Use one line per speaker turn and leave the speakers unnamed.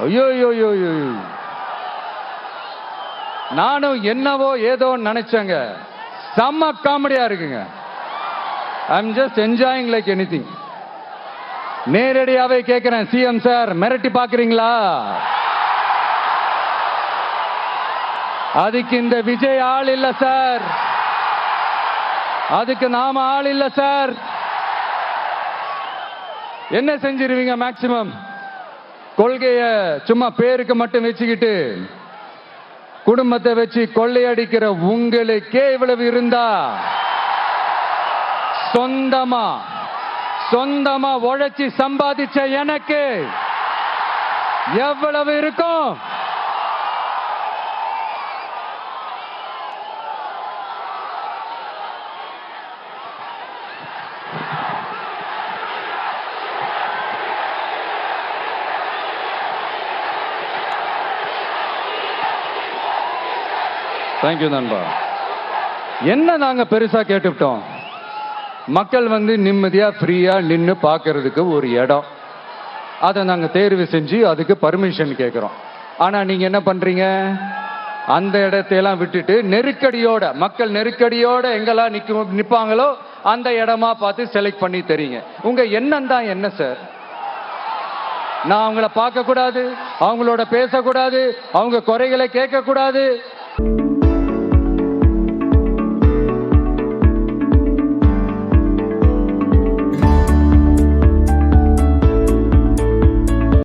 ஐயோ ஐயோ ஐயோ ஐயோ, நானும் என்னவோ ஏதோ நினைச்சேங்க. செம்ம காமெடியா இருக்குங்க. I am just enjoying like anything. நேரடியாவே கேட்கிறேன், சிஎம் சார் மிரட்டி பாக்குறீங்களா? அதுக்கு இந்த விஜய் ஆள் இல்ல சார், அதுக்கு நாம ஆள் இல்ல சார். என்ன செஞ்சிருவீங்க? மேக்சிமம் கொள்கைய சும்மா பேருக்கு மட்டும் வச்சுக்கிட்டு குடும்பத்தை வச்சு கொள்ளையடிக்கிற உங்களுக்கே இவ்வளவு இருந்தா, சொந்தமா உழைச்சி சம்பாதிச்ச எனக்கு எவ்வளவு இருக்கும்? தேங்க்யூ நண்பா. என்ன நாங்க பெருசா கேட்டுவிட்டோம்? மக்கள் நிம்மதியா ஃப்ரீயா நின்று பார்க்கறதுக்கு ஒரு இடம், அதை நாங்க தேர்வு செஞ்சு அதுக்கு பர்மிஷன் கேட்கிறோம். ஆனா நீங்க என்ன பண்றீங்க? அந்த இடத்தையெல்லாம் விட்டுட்டு நெருக்கடியோட, மக்கள் நெருக்கடியோட எங்கெல்லாம் நிப்பாங்களோ அந்த இடமா பார்த்து செலக்ட் பண்ணி தரீங்க. உங்க எண்ணம் தான் என்ன சார்? நான் அவங்கள பார்க்க கூடாது, அவங்களோட பேசக்கூடாது, அவங்க குறைகளை கேட்க கூடாது,